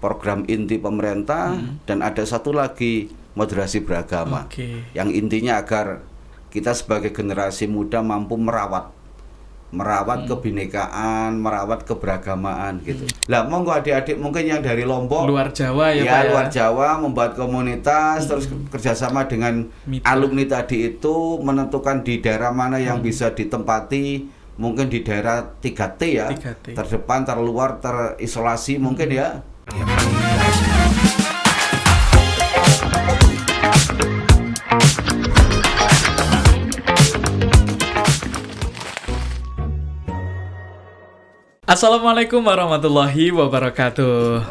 program inti pemerintah dan ada satu lagi moderasi beragama. Yang intinya agar kita sebagai generasi muda mampu merawat kebinekaan, merawat keberagamaan gitu. Lah monggo adik-adik mungkin yang dari Lombok, luar Jawa ya Pak ya. Luar Jawa membuat komunitas terus kerjasama dengan alumni tadi itu menentukan di daerah mana yang bisa ditempati, mungkin di daerah 3T ya, 3T. Terdepan, terluar, terisolasi mungkin ya. Assalamualaikum warahmatullahi wabarakatuh.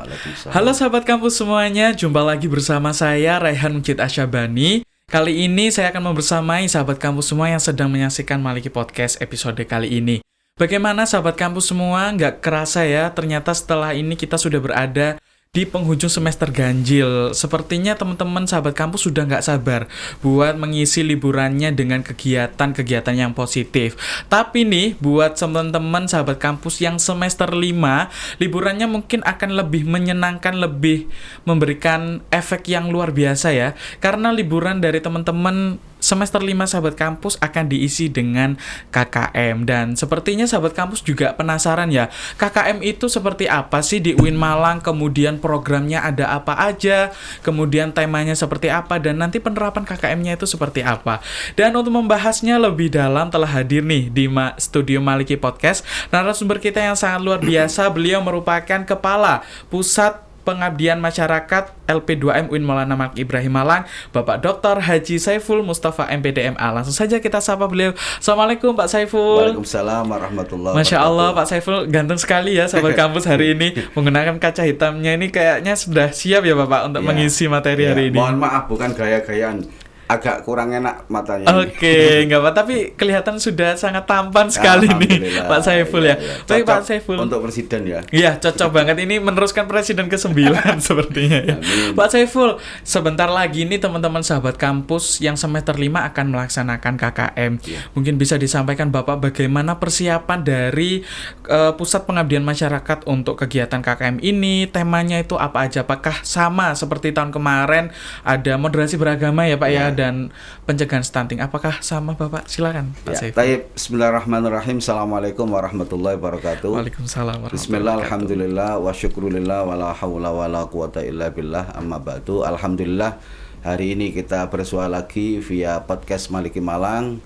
Halo sahabat kampus semuanya, jumpa lagi bersama saya Raihan Mujid Asyabani. Kali ini saya akan membersamai sahabat kampus semua yang sedang menyaksikan Maliki Podcast episode kali ini. Bagaimana sahabat kampus semua? Nggak kerasa ya, ternyata setelah ini kita sudah berada di penghujung semester ganjil. Sepertinya teman-teman sahabat kampus sudah nggak sabar buat mengisi liburannya dengan kegiatan-kegiatan yang positif. Tapi nih, buat teman-teman sahabat kampus yang semester 5, liburannya mungkin akan lebih menyenangkan, lebih memberikan efek yang luar biasa ya. Karena liburan dari teman-teman semester 5 sahabat kampus akan diisi dengan KKM. Dan sepertinya sahabat kampus juga penasaran ya, KKM itu seperti apa sih di UIN Malang, kemudian programnya ada apa aja, kemudian temanya seperti apa, dan nanti penerapan KKM-nya itu seperti apa. Dan untuk membahasnya lebih dalam telah hadir nih di studio Maliki Podcast narasumber kita yang sangat luar biasa. Beliau merupakan Kepala Pusat Pengabdian Masyarakat LP2M UIN Maulana Malik Ibrahim Malang, Bapak Dr. Haji Saiful Mustafa MPDMA. Langsung saja kita sapa beliau. Assalamualaikum Pak Saiful. Waalaikumsalam warahmatullahi wabarakatuh. Masya Allah Pak Saiful ganteng sekali ya sahabat kampus hari ini. Menggunakan kaca hitamnya ini kayaknya sudah siap ya Bapak untuk mengisi materi hari ini. Mohon maaf bukan gaya-gayaan, agak kurang enak matanya. Oke, nggak apa, tapi kelihatan sudah sangat tampan sekali nih Pak Saiful ya. Baik Pak Saiful. Untuk presiden ya. Iya, cocok banget ini meneruskan presiden ke-9 sepertinya ya. Pak Saiful, sebentar lagi nih teman-teman sahabat kampus yang semester 5 akan melaksanakan KKM. Mungkin bisa disampaikan Bapak bagaimana persiapan dari Pusat Pengabdian Masyarakat untuk kegiatan KKM ini, temanya itu apa aja? Apakah sama seperti tahun kemarin ada moderasi beragama ya Pak ya? Dan pencegahan stunting, apakah sama Bapak? Silakan Pak Saiful. Baik, bismillahirrahmanirrahim. Assalamualaikum warahmatullahi wabarakatuh. Waalaikumsalam warahmatullahi Bismillah, alhamdulillah, wa syukurillah, wa la hawla wa la quwata illa billah, amma ba'du. Alhamdulillah, hari ini kita bersua lagi via podcast Maliki Malang.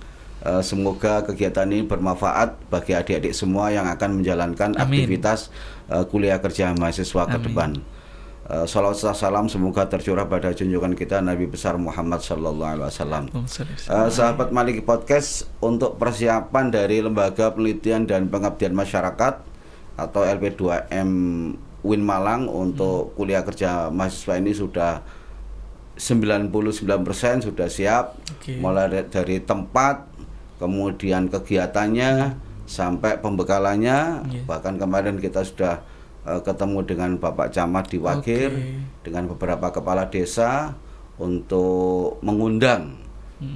Semoga kegiatan ini bermanfaat bagi adik-adik semua yang akan menjalankan aktivitas kuliah kerja mahasiswa ke depan. Salawat salam semoga tercurah pada junjungan kita Nabi besar Muhammad sallallahu alaihi wasallam. Sahabat Maliki Podcast, untuk persiapan dari Lembaga Penelitian dan Pengabdian Masyarakat atau LP2M UIN Malang untuk kuliah kerja mahasiswa ini sudah 99% sudah siap. Mulai dari tempat, kemudian kegiatannya sampai pembekalannya. Bahkan kemarin kita sudah ketemu dengan Bapak Camat di Wakir, dengan beberapa kepala desa untuk mengundang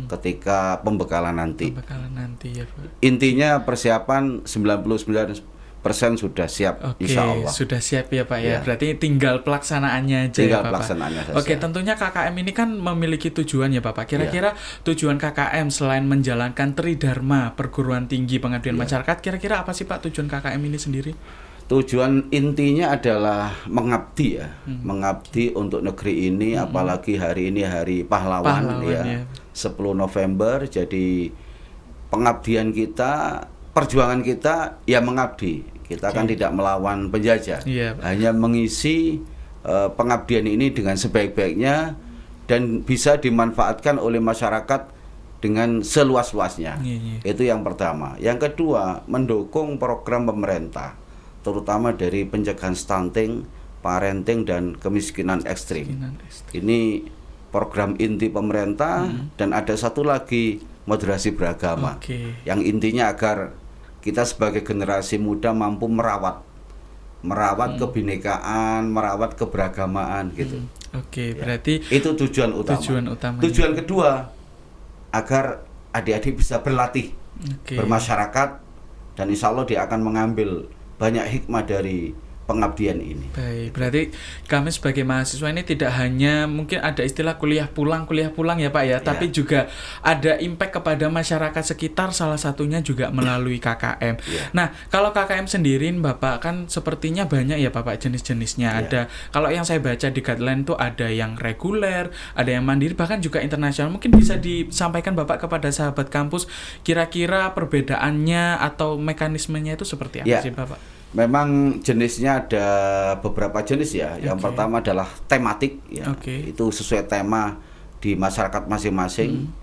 ketika pembekalan nanti. Ya, Pak. Intinya persiapan 99% sudah siap, insya Allah. Sudah siap ya Pak ya. Berarti tinggal pelaksanaannya aja tinggal ya Pak. Pelaksanaannya saja. Tentunya KKM ini kan memiliki tujuan ya Bapak. Kira-kira tujuan KKM selain menjalankan Tridharma Perguruan Tinggi Pengabdian Masyarakat, kira-kira apa sih Pak tujuan KKM ini sendiri? Tujuan intinya adalah mengabdi ya, mengabdi untuk negeri ini, apalagi hari ini hari pahlawan ya. 10 November, jadi pengabdian kita, perjuangan kita ya mengabdi. Kita kan tidak melawan penjajah, hanya mengisi pengabdian ini dengan sebaik-baiknya dan bisa dimanfaatkan oleh masyarakat dengan seluas-luasnya. Itu yang pertama. Yang kedua, mendukung program pemerintah, terutama dari pencegahan stunting, parenting, dan kemiskinan ekstrim. Ini program inti pemerintah dan ada satu lagi moderasi beragama. Yang intinya agar kita sebagai generasi muda mampu merawat kebinekaan, merawat keberagamaan gitu. Berarti itu tujuan utama. Tujuan kedua, agar adik-adik bisa berlatih, bermasyarakat, dan insya Allah dia akan mengambil banyak hikmah dari pengabdian ini. Baik, berarti kami sebagai mahasiswa ini tidak hanya mungkin ada istilah kuliah pulang ya Pak ya, tapi juga ada impact kepada masyarakat sekitar, salah satunya juga melalui KKM. Nah, kalau KKM sendiri Bapak kan sepertinya banyak ya Bapak jenis-jenisnya. Ada, kalau yang saya baca di guideline tuh ada yang reguler, ada yang mandiri, bahkan juga internasional. Mungkin bisa disampaikan Bapak kepada sahabat kampus kira-kira perbedaannya atau mekanismenya itu seperti apa sih Bapak? Memang jenisnya ada beberapa jenis ya. Yang pertama adalah tematik ya. Itu sesuai tema di masyarakat masing-masing.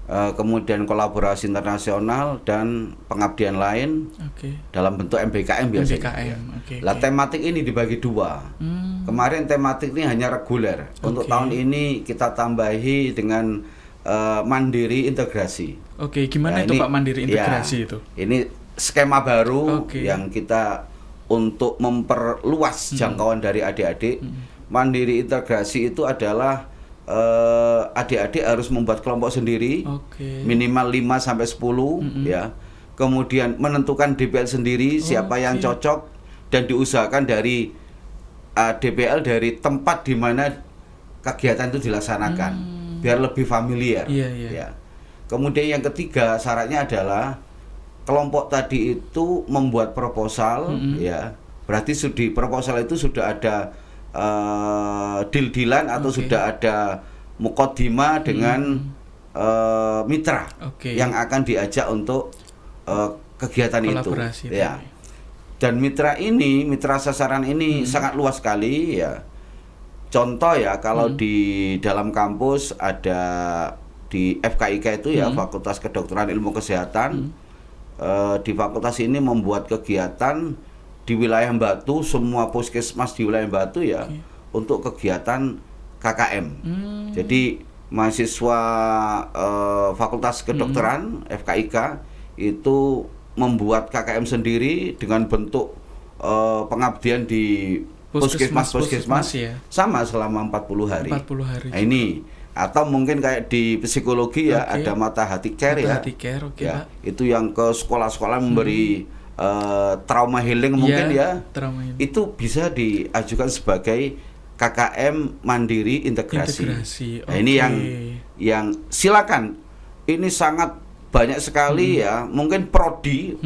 Kemudian kolaborasi internasional dan pengabdian lain dalam bentuk MBKM biasanya. Lah tematik ini dibagi dua. Kemarin tematik ini hanya reguler. Untuk tahun ini kita tambahi dengan mandiri integrasi. Gimana itu Pak mandiri integrasi itu? Ini skema baru yang kita untuk memperluas jangkauan dari adik-adik. Mandiri integrasi itu adalah adik-adik harus membuat kelompok sendiri, minimal 5 sampai 10 ya. Kemudian menentukan DPL sendiri siapa yang cocok dan diusahakan dari DPL dari tempat di mana kegiatan itu dilaksanakan biar lebih familiar. Ya. Kemudian yang ketiga syaratnya adalah kelompok tadi itu membuat proposal, ya. Berarti di proposal itu sudah ada deal-dealan atau sudah ada mukodima dengan mitra yang akan diajak untuk kegiatan itu. Ya. Dan mitra sasaran ini sangat luas sekali, ya. Contoh ya, kalau di dalam kampus ada di FKIK itu ya, Fakultas Kedokteran Ilmu Kesehatan. Di fakultas ini membuat kegiatan di wilayah Batu, semua puskesmas di wilayah Batu ya, untuk kegiatan KKM. Jadi mahasiswa Fakultas Kedokteran FKIK itu membuat KKM sendiri dengan bentuk pengabdian di puskesmas ya. Sama selama 40 hari. Nah, ini atau mungkin kayak di psikologi ya, ada mata hati care ya. Ya, itu yang ke sekolah-sekolah memberi trauma healing mungkin ya. Itu bisa diajukan sebagai KKM mandiri integrasi. Nah, ini yang silakan. Ini sangat banyak sekali ya. Mungkin prodi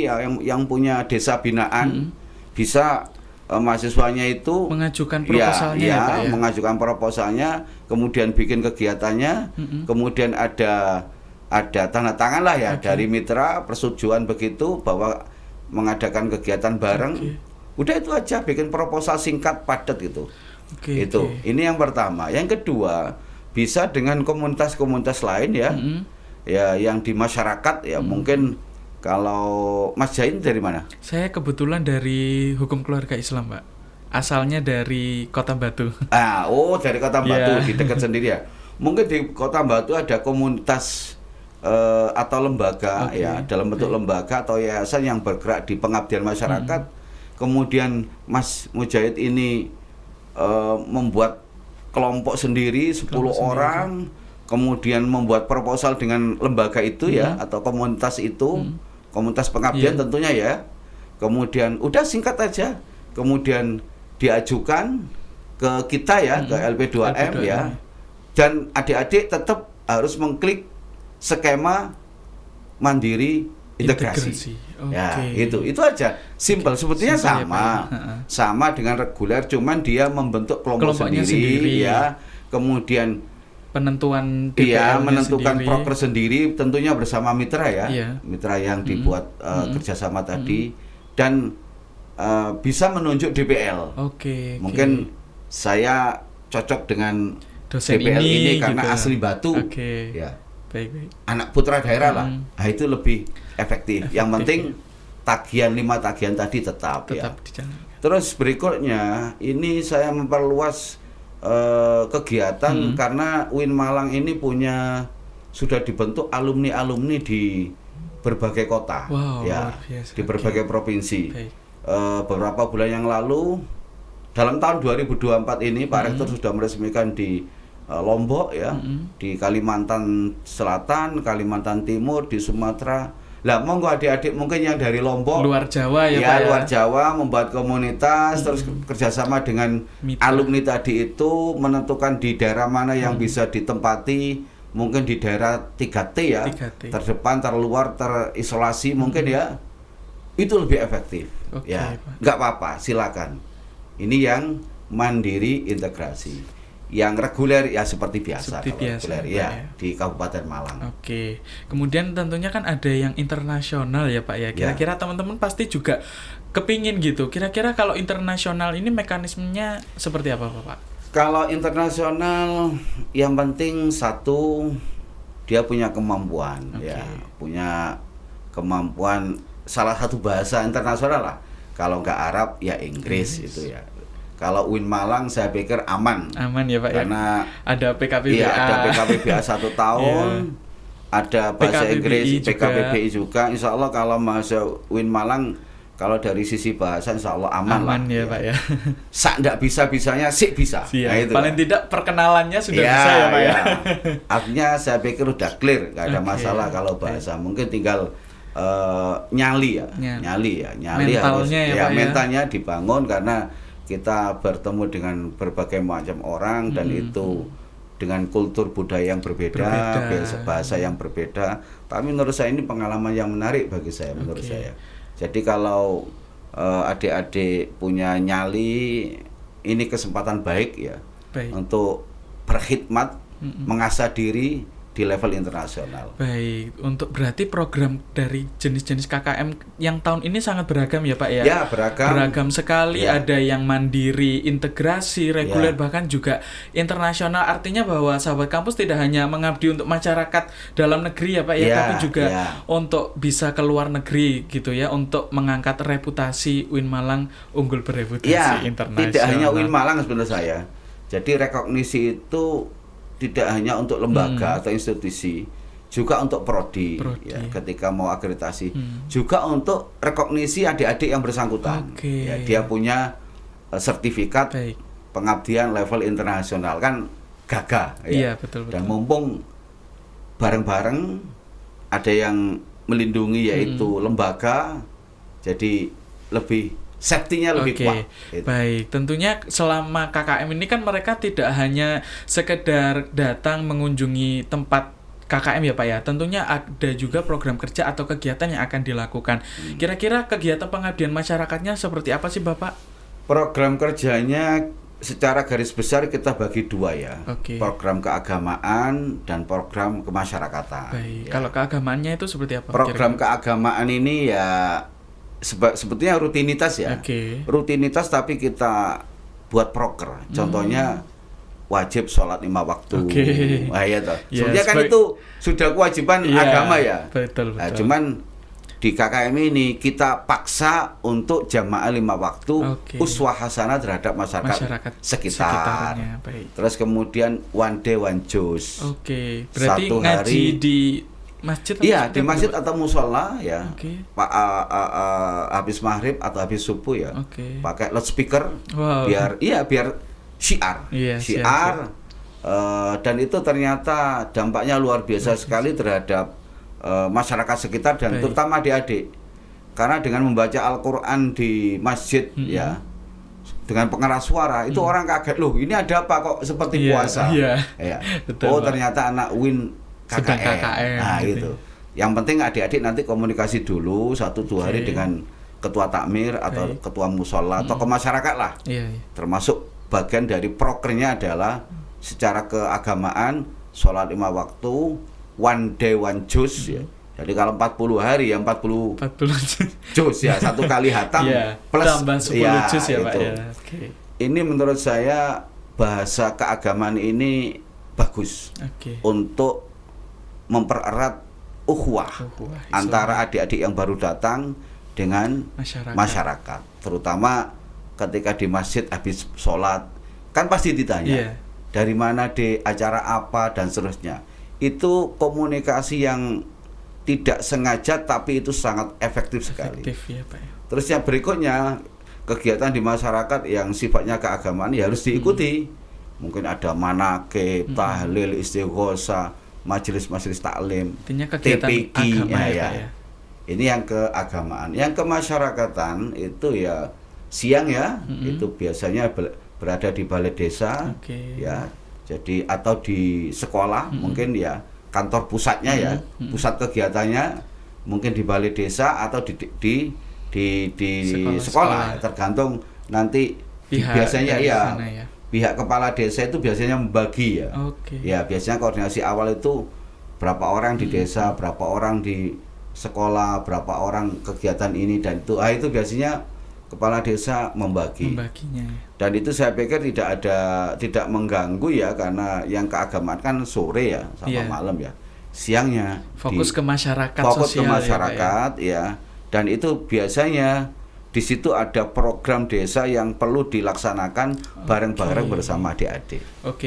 ya, yang punya desa binaan bisa mahasiswanya itu mengajukan proposalnya mengajukan proposalnya, kemudian bikin kegiatannya, kemudian ada tanda tangan lah ya dari mitra, persetujuan begitu bahwa mengadakan kegiatan bareng. Udah itu aja, bikin proposal singkat padat gitu. Ini yang pertama. Yang kedua, bisa dengan komunitas-komunitas lain ya. Ya yang di masyarakat ya, mungkin. Kalau Mas Jain dari mana? Saya kebetulan dari Hukum Keluarga Islam, Pak. Asalnya dari Kota Batu. Dari Kota Batu, di dekat sendiri ya. Mungkin di Kota Batu ada komunitas atau lembaga ya, dalam bentuk lembaga atau yayasan yang bergerak di pengabdian masyarakat. Kemudian Mas Mujahid ini membuat kelompok sendiri 10 orang, kemudian membuat proposal dengan lembaga itu ya, atau komunitas itu. Komunitas pengabdian tentunya ya. Kemudian udah singkat aja. Kemudian diajukan ke kita ya, ke LP2M ya. Dan adik-adik tetap harus mengklik skema mandiri integrasi. Ya, itu aja. Simple. Sebetulnya sama dengan reguler, cuman dia membentuk kelompoknya sendiri ya. Kemudian penentuan menentukan proker sendiri, tentunya bersama mitra ya, mitra yang dibuat kerjasama tadi, dan bisa menunjuk DPL. Mungkin saya cocok dengan dosen DPL ini karena asli Batu, ya. Anak putra daerah lah, nah, itu lebih efektif. Yang penting tagihan 5 tagihan tadi tetap ya. Terus berikutnya ini saya memperluas kegiatan karena UIN Malang ini sudah dibentuk alumni di berbagai kota, di berbagai provinsi. Beberapa bulan yang lalu, dalam tahun 2024 ini Pak Rektor sudah meresmikan di Lombok ya, di Kalimantan Selatan, Kalimantan Timur, di Sumatera, Lah monggo adik-adik mungkin yang dari Lombok, luar Jawa ya Pak ya. Luar Jawa membuat komunitas, terus kerjasama dengan alumni tadi itu menentukan di daerah mana yang bisa ditempati, mungkin di daerah 3T ya, 3T. Terdepan, terluar, terisolasi mungkin ya, itu lebih efektif. Ya, nggak apa-apa, silakan. Ini yang mandiri integrasi. Yang reguler ya seperti biasa, reguler ya di Kabupaten Malang. Oke. Kemudian tentunya kan ada yang internasional ya Pak ya. Kira-kira teman-teman pasti juga kepingin gitu. Kira-kira kalau internasional ini mekanismenya seperti apa Pak? Kalau internasional yang penting satu, dia punya kemampuan ya, punya kemampuan salah satu bahasa internasional lah. Kalau nggak Arab ya Inggris itu ya. Kalau UIN Malang saya pikir aman ya Pak, karena ada PKBBA. Iya, ada PKBBA 1 tahun, ada bahasa Inggris, PKBBI juga. Insya Allah kalau masuk UIN Malang, kalau dari sisi bahasa Insya Allah aman lah. Ya Pak ya. Sak nggak bisa-bisanya sih bisa. Nah, itu paling tidak perkenalannya sudah bisa ya Pak ya. Artinya saya pikir udah clear, nggak ada masalah kalau bahasa. Mungkin tinggal nyali mentalnya harus ya Pak mentalnya dibangun karena kita bertemu dengan berbagai macam orang dan itu dengan kultur budaya yang berbeda, bahasa yang berbeda. Tapi menurut saya ini pengalaman yang menarik bagi saya, menurut saya. Jadi kalau adik-adik punya nyali, ini kesempatan baik ya untuk berkhidmat, mengasah diri di level internasional. Baik, untuk berarti program dari jenis-jenis KKM yang tahun ini sangat beragam ya Pak ya? Ya, beragam. Beragam sekali, ada yang mandiri, integrasi, reguler, bahkan juga internasional. Artinya bahwa sahabat kampus tidak hanya mengabdi untuk masyarakat dalam negeri ya Pak ya, tapi juga untuk bisa ke luar negeri gitu ya, untuk mengangkat reputasi UIN Malang unggul bereputasi internasional. Tidak hanya UIN Malang sebenarnya saya. Jadi rekognisi itu tidak hanya untuk lembaga atau institusi, juga untuk prodi. Ya, ketika mau akreditasi, juga untuk rekognisi adik-adik yang bersangkutan. Ya, dia punya sertifikat pengabdian level internasional kan gagah ya. Betul. Dan mumpung bareng-bareng ada yang melindungi yaitu lembaga, jadi lebih safety-nya lebih kuat. Baik, tentunya selama KKM ini kan mereka tidak hanya sekedar datang mengunjungi tempat KKM ya Pak ya. Tentunya ada juga program kerja atau kegiatan yang akan dilakukan. Kira-kira kegiatan pengabdian masyarakatnya seperti apa sih Bapak? Program kerjanya secara garis besar kita bagi dua ya. Program keagamaan dan program kemasyarakatan. Baik. Kalau keagamaannya itu seperti apa? Program keagamaan ini ya sebetulnya rutinitas ya, rutinitas tapi kita buat proker. Contohnya wajib sholat 5 waktu. Ya toh. Sebenarnya kan itu sudah kewajiban agama ya. Betul. Nah, cuman di KKM ini kita paksa untuk jamaah 5 waktu, uswah hasanah terhadap masyarakat sekitar. Terus kemudian one day one juz. Berarti ngaji di masjid? Iya, di masjid atau musola ya. Habis maghrib atau habis subuh ya. Pakai loudspeaker biar syiar. Syiar. Dan itu ternyata dampaknya luar biasa sekali terhadap masyarakat sekitar dan terutama adik-adik. Karena dengan membaca Al-Qur'an di masjid ya, dengan pengeras suara itu orang kaget, loh ini ada apa kok seperti puasa. Betul, ternyata anak UIN KKM. Nah gitu. Yang penting adik-adik nanti komunikasi dulu 1-2 hari dengan ketua takmir atau ketua musola atau ke masyarakat lah. Termasuk bagian dari prokernya adalah secara keagamaan sholat 5 waktu, one day one juz ya. Jadi kalau 40 hari ya 40 juz ya, 1 kali hatam plus tambah 10 juz ya Pak ya. Ini menurut saya bahasa keagamaan ini bagus untuk mempererat ukhuwah antara adik-adik yang baru datang dengan masyarakat. Terutama ketika di masjid habis sholat, kan pasti ditanya dari mana, di acara apa dan seterusnya. Itu komunikasi yang tidak sengaja tapi itu sangat efektif sekali. Terus yang berikutnya, kegiatan di masyarakat yang sifatnya keagamaan ya harus diikuti. Mungkin ada manaqib, tahlil, istighosah, majelis taklim, TPQ ya. Ini yang keagamaan. Yang kemasyarakatan itu ya siang ya, itu biasanya berada di balai desa, ya. Jadi atau di sekolah, mungkin ya kantor pusatnya ya, pusat kegiatannya mungkin di balai desa atau di sekolah. Tergantung nanti biasanya ya. Pihak kepala desa itu biasanya membagi ya. Ya biasanya koordinasi awal itu berapa orang di desa, berapa orang di sekolah, berapa orang kegiatan ini dan itu. Itu biasanya kepala desa membaginya. Dan itu saya pikir tidak mengganggu ya, karena yang keagamaan kan sore ya sama malam ya. Siangnya fokus ke masyarakat, fokus sosial ke masyarakat ya. Dan itu biasanya di situ ada program desa yang perlu dilaksanakan bareng-bareng bersama adik-adik.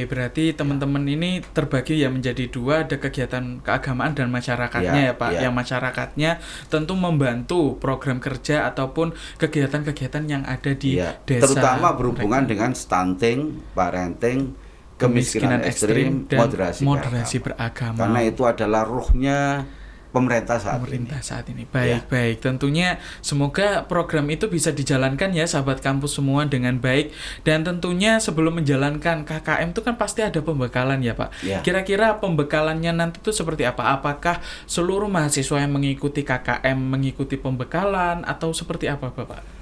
Berarti teman-teman ini terbagi ya menjadi dua, ada kegiatan keagamaan dan masyarakatnya ya Pak. Yang masyarakatnya tentu membantu program kerja ataupun kegiatan-kegiatan yang ada di desa. Terutama berhubungan dengan stunting, parenting, kemiskinan ekstrim, dan moderasi beragama. Karena itu adalah ruhnya pemerintah saat ini. Baik. Tentunya semoga program itu bisa dijalankan ya sahabat kampus semua dengan baik. Dan tentunya sebelum menjalankan KKM itu kan pasti ada pembekalan ya Pak. Kira-kira pembekalannya nanti itu seperti apa? Apakah seluruh mahasiswa yang mengikuti KKM mengikuti pembekalan atau seperti apa Bapak?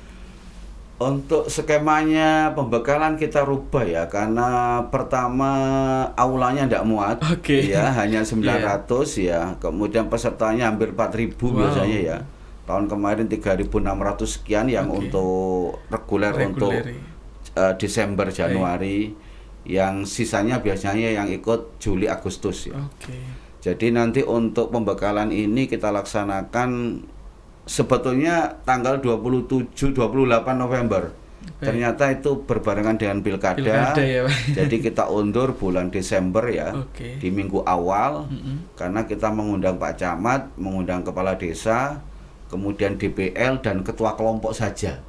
Untuk skemanya pembekalan kita rubah ya, karena pertama aulanya tidak muat, ya hanya 900 ya, kemudian pesertanya hampir 4.000 biasanya ya. Tahun kemarin 3.600 sekian yang untuk reguler untuk Desember Januari, yang sisanya biasanya yang ikut Juli Agustus ya. Jadi nanti untuk pembekalan ini kita laksanakan sebetulnya tanggal 27-28 November. Ternyata itu berbarengan dengan pilkada ya, jadi kita undur bulan Desember ya, di minggu awal, karena kita mengundang Pak Camat, mengundang Kepala Desa, kemudian DPL dan Ketua Kelompok saja.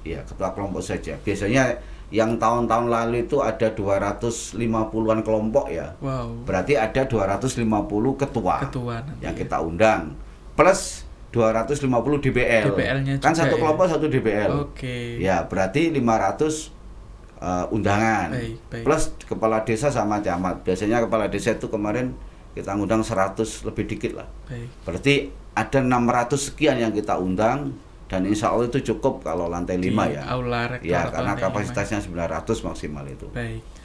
Ya, Ketua Kelompok saja. Biasanya yang tahun-tahun lalu itu ada 250-an kelompok ya. Berarti ada 250 ketua yang kita undang. Plus 250 DPL. Kan satu kelompok satu DPL. Ya, berarti 500 undangan. Plus kepala desa sama camat. Biasanya kepala desa itu kemarin kita undang 100 lebih dikit lah. Berarti ada 600 sekian yang kita undang, dan insya Allah itu cukup kalau lantai 5 ya. Ya, karena kapasitasnya 900 maksimal itu.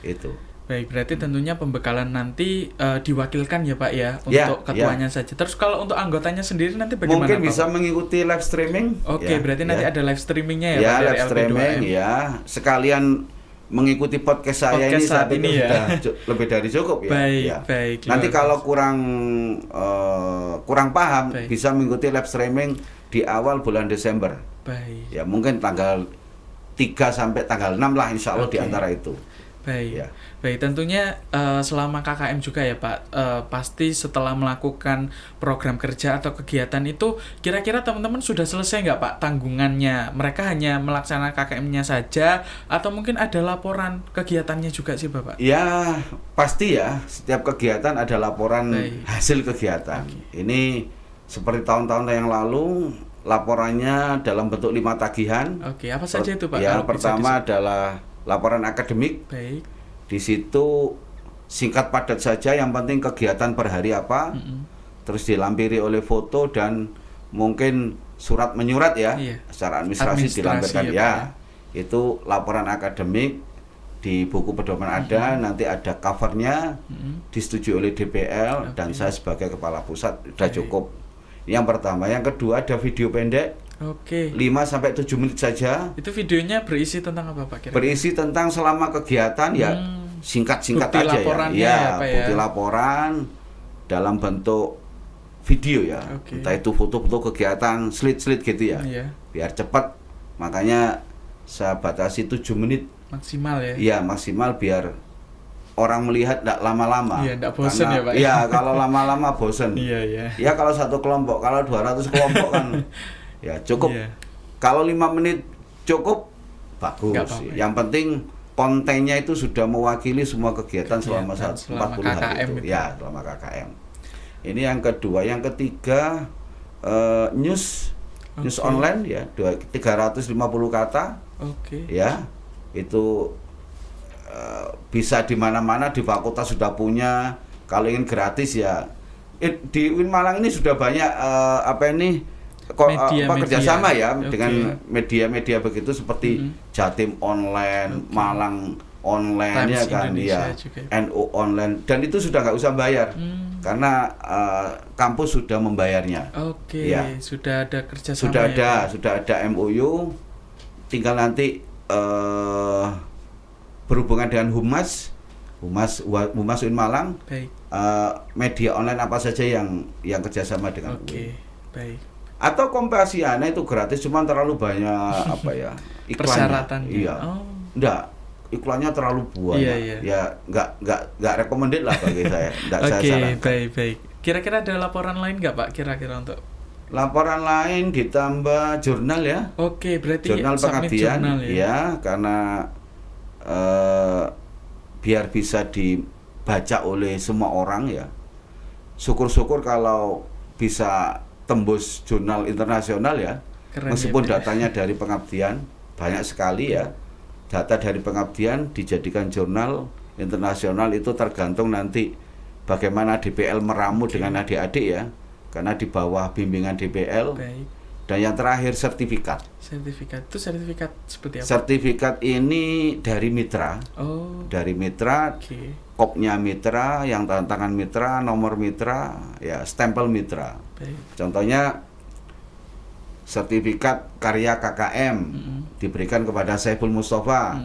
Itu. Berarti tentunya pembekalan nanti diwakilkan ya Pak ya untuk ketuanya saja. Terus kalau untuk anggotanya sendiri nanti bagaimana Mungkin Pak? bisa mengikuti live streaming. Berarti nanti ada live streamingnya ya Pak? Live streaming ya. Sekalian mengikuti podcast saya ini saat ini ya. Sudah lebih dari cukup ya. Baik. Nanti kalau kurang paham bisa mengikuti live streaming di awal bulan Desember. Ya, mungkin tanggal 3 sampai tanggal 6 lah insya Allah di antara itu. Baik, tentunya selama KKM juga ya Pak, pasti setelah melakukan program kerja atau kegiatan itu, kira-kira teman-teman sudah selesai nggak Pak tanggungannya? Mereka hanya melaksanakan KKM-nya saja, atau mungkin ada laporan kegiatannya juga sih Bapak? Ya, pasti ya, setiap kegiatan ada laporan hasil kegiatan. Ini seperti tahun-tahun yang lalu, laporannya dalam bentuk 5 tagihan. Apa saja itu Pak? Yang pertama adalah laporan akademik. Di situ singkat padat saja, yang penting kegiatan per hari apa, terus dilampiri oleh foto dan mungkin surat menyurat ya, secara administrasi dilampirkan ya. Itu laporan akademik, di buku pedoman ada, nanti ada covernya, disetujui oleh DPL dan saya sebagai kepala pusat sudah cukup. Yang pertama. Yang kedua ada video pendek. 5-7 menit saja. Itu videonya berisi tentang apa Pak? Berisi tentang selama kegiatan ya, singkat-singkat aja ya. Bukti laporan dalam bentuk video ya. Entah itu foto-foto kegiatan, slide-slide gitu ya. Biar cepat. Makanya saya batasi 7 menit maksimal ya. Iya, maksimal biar orang melihat tidak lama-lama. Tidak bosan ya Pak. Iya, kalau lama-lama bosan. Ya kalau satu kelompok, kalau 200 kelompok kan ya cukup. Kalau 5 menit cukup, bagus. Yang penting kontennya itu sudah mewakili semua kegiatan selama 40 hari itu. Ya, selama KKM. Ini yang kedua. Yang ketiga, news online ya, 350 kata. Ya, itu bisa di mana-mana, di fakultas sudah punya. Kalau ingin gratis ya, di UIN Malang ini sudah banyak kerjasama ya dengan media-media begitu seperti Jatim Online, Malang Online, Times ya kan, ya, NU Online, dan itu sudah nggak usah bayar karena kampus sudah membayarnya. Ya. Sudah ada kerjasama. Sudah ada MOU, tinggal nanti berhubungan dengan Humas UIN Malang. Media online apa saja yang kerjasama dengan UIN. Baik. Atau Kompasiana itu gratis, cuma terlalu banyak iklannya. Persyaratannya. Iya. Enggak, iklannya terlalu banyak. Ya enggak recommended lah bagi saya. Enggak saya sarankan. Baik. Kira-kira ada laporan lain enggak, Pak? Kira-kira untuk laporan lain ditambah jurnal ya. Berarti jurnal pengabdian jurnal, ya, karena biar bisa dibaca oleh semua orang ya. Syukur-syukur kalau bisa tembus jurnal internasional ya. Keren, meskipun datanya dari pengabdian banyak sekali ya. Data dari pengabdian dijadikan jurnal internasional, itu tergantung nanti bagaimana DPL meramu dengan adik-adik ya. Karena di bawah bimbingan DPL. Dan yang terakhir sertifikat. Sertifikat itu sertifikat seperti apa? Sertifikat ini dari mitra. Dari mitra, kopnya mitra, yang tanda tangan mitra, nomor mitra, ya stempel mitra. Contohnya sertifikat karya KKM diberikan kepada Saiful Mustafa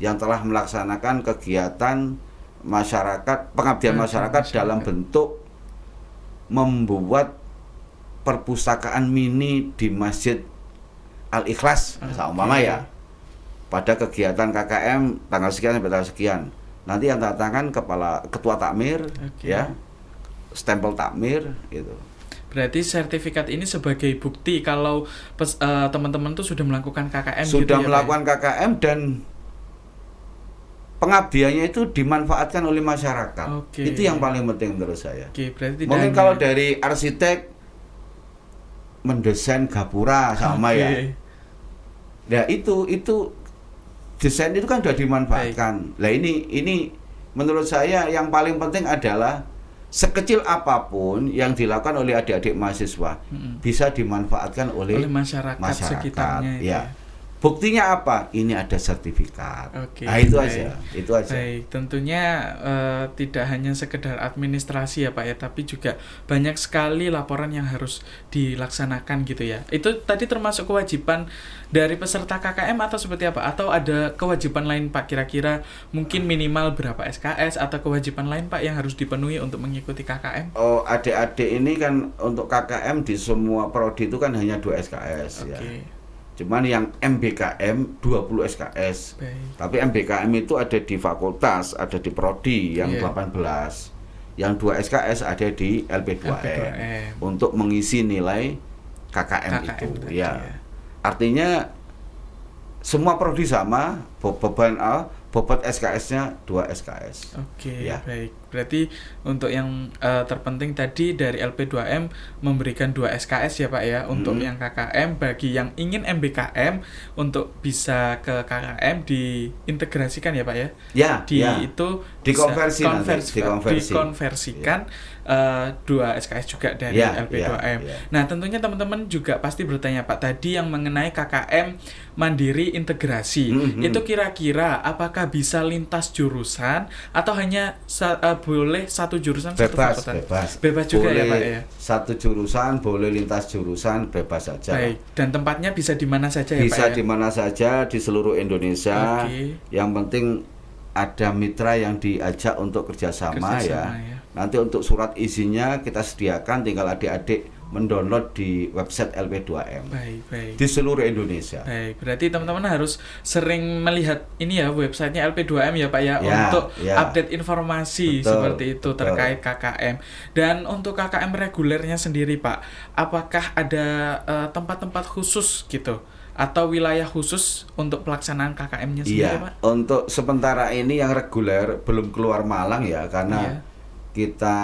yang telah melaksanakan kegiatan masyarakat, pengabdian masyarakat dalam bentuk membuat perpustakaan mini di Masjid Al-Ikhlas, umpama ya, pada kegiatan KKM tanggal sekian sampai tanggal sekian. Nanti yang tanda tangan ketua takmir, ya, stempel takmir, gitu. Berarti sertifikat ini sebagai bukti kalau teman-teman tuh sudah melakukan KKM. Sudah melakukan KKM dan pengabdiannya itu dimanfaatkan oleh masyarakat. Itu yang paling penting menurut saya. Berarti mungkin kalau dari arsitek mendesain gapura sama ya. Nah, itu desain itu kan sudah dimanfaatkan. Lah ini menurut saya yang paling penting adalah sekecil apapun yang dilakukan oleh adik-adik mahasiswa bisa dimanfaatkan oleh masyarakat sekitarnya. Ya. Buktinya apa? Ini ada sertifikat. Nah, itu aja. Baik, tentunya tidak hanya sekedar administrasi ya Pak ya, tapi juga banyak sekali laporan yang harus dilaksanakan gitu ya. Itu tadi termasuk kewajiban dari peserta KKM atau seperti apa? Atau ada kewajiban lain Pak, kira-kira mungkin minimal berapa SKS atau kewajiban lain Pak yang harus dipenuhi untuk mengikuti KKM? Adik-adik ini kan untuk KKM di semua prodi itu kan hanya 2 SKS ya. Cuman yang MBKM 20 SKS. Tapi MBKM itu ada di fakultas, ada di prodi yang 18. Yang 2 SKS ada di LP2M untuk mengisi nilai KKM itu. Ya. Artinya semua prodi sama, bobot SKS-nya 2 SKS. Baik. Berarti untuk yang terpenting tadi dari LP2M memberikan 2 SKS ya Pak ya, untuk yang KKM. Bagi yang ingin MBKM untuk bisa ke KKM diintegrasikan ya Pak ya. Itu dikonversikan 2 SKS juga dari LP2M. Nah, tentunya teman-teman juga pasti bertanya Pak, tadi yang mengenai KKM mandiri integrasi. Itu kira-kira apakah bisa lintas jurusan atau hanya boleh satu jurusan satu fakultas? Bebas juga boleh, ya Pak ya. Satu jurusan boleh lintas jurusan, bebas saja. Baik. Dan tempatnya bisa di mana saja ya Pak? Bisa di mana saja di seluruh Indonesia. Yang penting ada mitra yang diajak untuk kerjasama ya. Nanti untuk surat izinnya kita sediakan, tinggal adik-adik mendownload di website LP2M. Baik. Di seluruh Indonesia. Baik, berarti teman-teman harus sering melihat ini ya, websitenya LP2M ya Pak ya, untuk update informasi seperti itu terkait KKM. Dan untuk KKM regulernya sendiri Pak, apakah ada tempat-tempat khusus gitu atau wilayah khusus untuk pelaksanaan KKM-nya sendiri Pak? Untuk sementara ini yang reguler belum keluar Malang ya, karena kita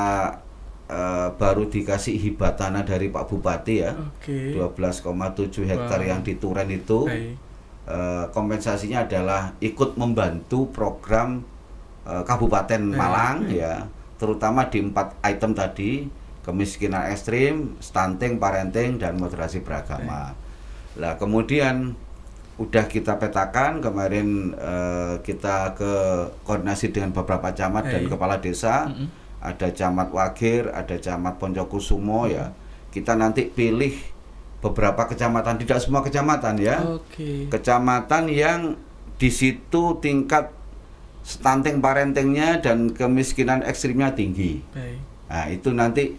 baru dikasih hibah tanah dari Pak Bupati ya. 12,7 hektar yang di Turen itu. Kompensasinya adalah ikut membantu program Kabupaten Malang ya, terutama di 4 item tadi, kemiskinan ekstrim, stunting, parenting, dan moderasi beragama. Lah kemudian udah kita petakan kemarin, kita ke koordinasi dengan beberapa camat dan kepala desa. Ada camat Wagir, ada camat Poncokusumo ya. Kita nanti pilih beberapa kecamatan, tidak semua kecamatan ya. Kecamatan yang di situ tingkat stunting parentingnya dan kemiskinan ekstrimnya tinggi. Nah itu nanti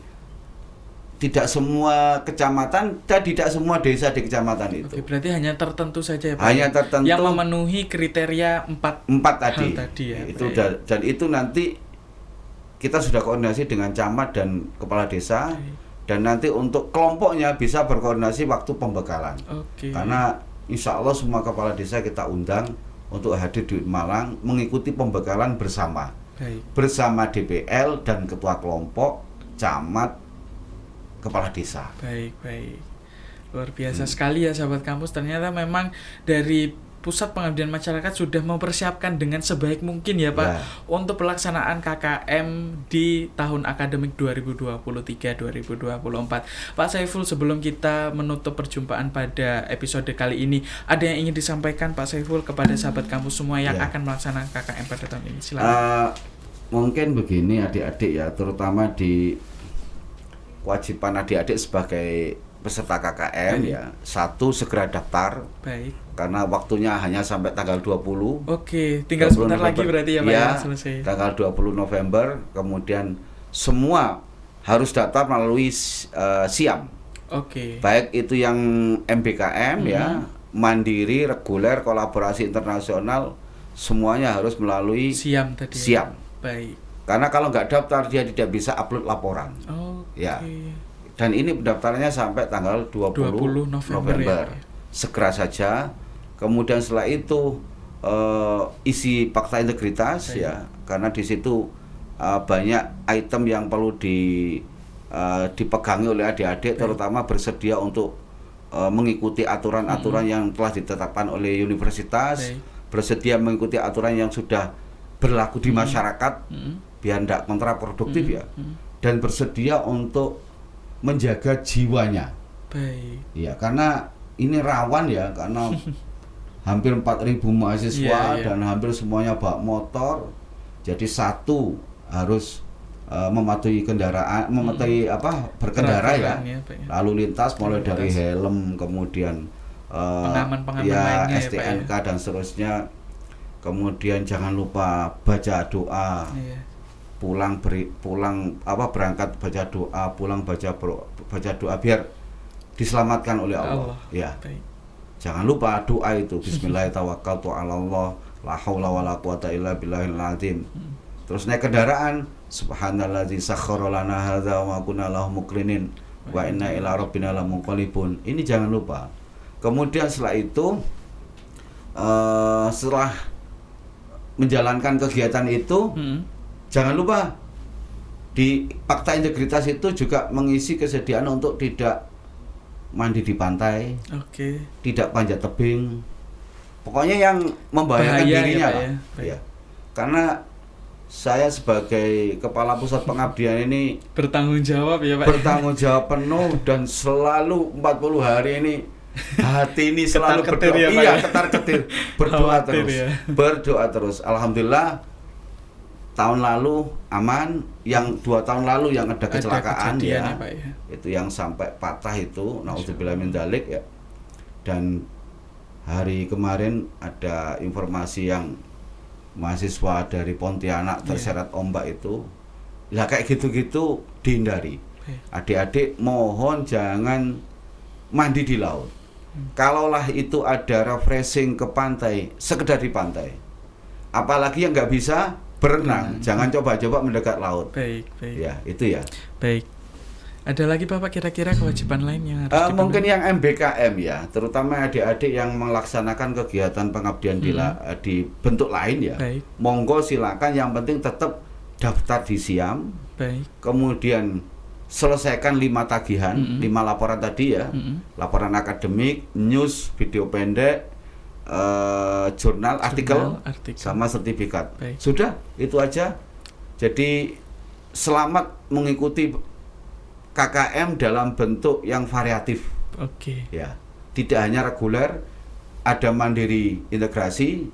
tidak semua kecamatan dan tidak semua desa di kecamatan itu. Berarti hanya tertentu saja ya Pak? Hanya tertentu. Yang memenuhi kriteria 4 tadi ya. Itu dan itu nanti kita sudah koordinasi dengan camat dan kepala desa. Dan nanti untuk kelompoknya bisa berkoordinasi waktu pembekalan. Karena insya Allah semua kepala desa kita undang untuk hadir di Malang mengikuti pembekalan bersama. Bersama DPL dan ketua kelompok, camat, kepala desa. Baik. Luar biasa sekali ya sahabat kampus. Ternyata memang dari Pusat Pengabdian Masyarakat sudah mempersiapkan dengan sebaik mungkin ya Pak untuk pelaksanaan KKM di tahun akademik 2023-2024. Pak Saiful, sebelum kita menutup perjumpaan pada episode kali ini, ada yang ingin disampaikan Pak Saiful kepada sahabat kampus semua yang akan melaksanakan KKM pada tahun ini? Silakan. Mungkin begini adik-adik ya, terutama di kewajiban adik-adik sebagai peserta KKM ya, satu segera daftar. Karena waktunya hanya sampai tanggal 20. Tinggal sebentar November lagi berarti ya Pak ya, selesai. Tanggal 20 November, kemudian semua harus daftar melalui SIAM. Baik itu yang MBKM ya, mandiri, reguler, kolaborasi internasional, semuanya harus melalui SIAM tadi. SIAM. Karena kalau nggak daftar dia tidak bisa upload laporan. Ya. Dan ini pendaftarannya sampai tanggal 20 November. Ya. Segera saja. Kemudian setelah itu isi fakta integritas ya, karena di situ banyak item yang perlu dipegangi oleh adik-adik, terutama bersedia untuk mengikuti aturan-aturan yang telah ditetapkan oleh universitas, bersedia mengikuti aturan yang sudah berlaku di masyarakat biar tidak kontraproduktif ya, dan bersedia untuk menjaga jiwanya. Ya, karena ini rawan ya, karena hampir 4.000 mahasiswa dan hampir semuanya bawa motor. Jadi satu harus mematuhi kendaraan, mematuhi berkendara ya. Lalu lintas mulai dari helm, kemudian pengaman-pengaman lainnya STNK ya, dan seterusnya. Kemudian jangan lupa baca doa. Berangkat baca doa, pulang baca doa biar diselamatkan oleh Allah. Ya. Jangan lupa doa itu, bismillahirrahmanirrahim, Allah, la haula wala quwata illa billahil azim. Terus naik kendaraan, subhanallazi sakhkhara lana hadza wa ma kunna lahu muqrinin wa inna ila rabbina lamunqalibun. Ini jangan lupa. Kemudian setelah itu setelah menjalankan kegiatan itu, jangan lupa di fakta integritas itu juga mengisi kesediaan untuk tidak mandi di pantai, tidak panjat tebing, pokoknya yang membahayakan dirinya lah. Ya. Karena saya sebagai kepala pusat pengabdian ini bertanggung jawab ya Pak. Bertanggung jawab penuh dan selalu 40 hari ini hati ini selalu berdoa. Iya, ketar-ketir, berdoa terus. Ya. Berdoa terus. Alhamdulillah tahun lalu aman, yang 2 tahun lalu yang ada kecelakaan ya, Pak, ya, itu yang sampai patah itu, naudzubillah min dzalik ya. Dan hari kemarin ada informasi yang mahasiswa dari Pontianak terseret ombak itu. Lah kayak gitu-gitu dihindari. Adik-adik mohon jangan mandi di laut. Kalaulah itu ada refreshing ke pantai, sekedar di pantai. Apalagi yang nggak bisa berenang, jangan coba-coba mendekat laut. Baik. Ya, itu ya. Baik. Ada lagi Bapak kira-kira kewajiban lain yang harus mungkin yang MBKM ya, terutama adik-adik yang melaksanakan kegiatan pengabdian di bentuk lain ya. Baik. Monggo silakan, yang penting tetap daftar di SIAM. Baik. Kemudian selesaikan 5 tagihan, 5 laporan tadi ya, laporan akademik, news, video pendek, jurnal, artikel, sama sertifikat. Baik. Sudah, itu aja. Jadi selamat mengikuti KKM dalam bentuk yang variatif. Oke. Ya, tidak hanya reguler, ada mandiri integrasi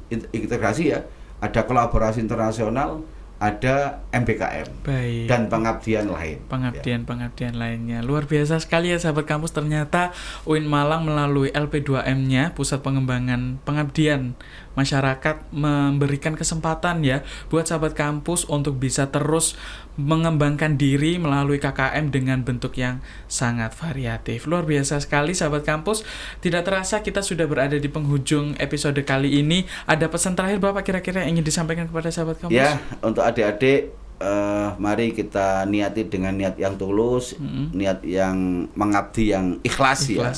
ya, ada kolaborasi internasional, ada MBKM. Baik. Dan pengabdian lain. Pengabdian lainnya. Luar biasa sekali ya sahabat kampus, ternyata UIN Malang melalui LP2M-nya, Pusat Pengembangan Pengabdian Masyarakat, memberikan kesempatan ya buat sahabat kampus untuk bisa terus mengembangkan diri melalui KKM dengan bentuk yang sangat variatif. Luar biasa sekali sahabat kampus. Tidak terasa kita sudah berada di penghujung episode kali ini. Ada pesan terakhir Bapak kira-kira yang ingin disampaikan kepada sahabat kampus? Ya, untuk adik-adik, mari kita niati dengan niat yang tulus, niat yang mengabdi yang ikhlas ya,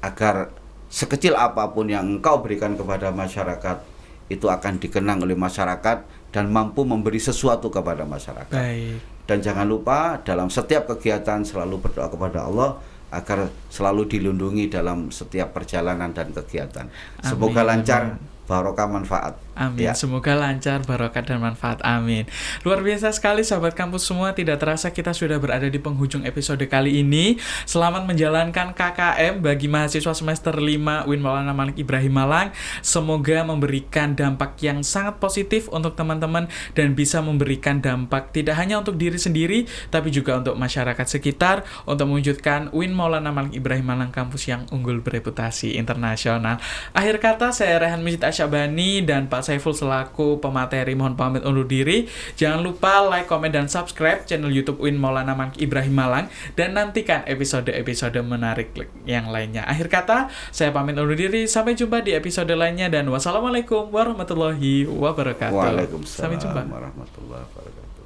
agar sekecil apapun yang engkau berikan kepada masyarakat itu akan dikenang oleh masyarakat dan mampu memberi sesuatu kepada masyarakat. Baik. Dan jangan lupa dalam setiap kegiatan selalu berdoa kepada Allah agar selalu dilindungi dalam setiap perjalanan dan kegiatan. Semoga lancar, barokah, manfaat. Amin. Ya. Semoga lancar, barokah dan manfaat. Amin. Luar biasa sekali sahabat kampus semua. Tidak terasa kita sudah berada di penghujung episode kali ini. Selamat menjalankan KKM bagi mahasiswa semester 5 UIN Maulana Malik Ibrahim Malang. Semoga memberikan dampak yang sangat positif untuk teman-teman dan bisa memberikan dampak tidak hanya untuk diri sendiri tapi juga untuk masyarakat sekitar untuk mewujudkan UIN Maulana Malik Ibrahim Malang kampus yang unggul bereputasi internasional. Akhir kata, saya Raihan Mujid Asyabani dan Pak Saiful selaku pemateri mohon pamit undur diri. Jangan lupa like, komen, dan subscribe channel YouTube UIN Maulana Malik Ibrahim Malang dan nantikan episode-episode menarik yang lainnya. Akhir kata, saya pamit undur diri. Sampai jumpa di episode lainnya dan wassalamualaikum warahmatullahi wabarakatuh. Waalaikumsalam Sampai jumpa. warahmatullahi wabarakatuh.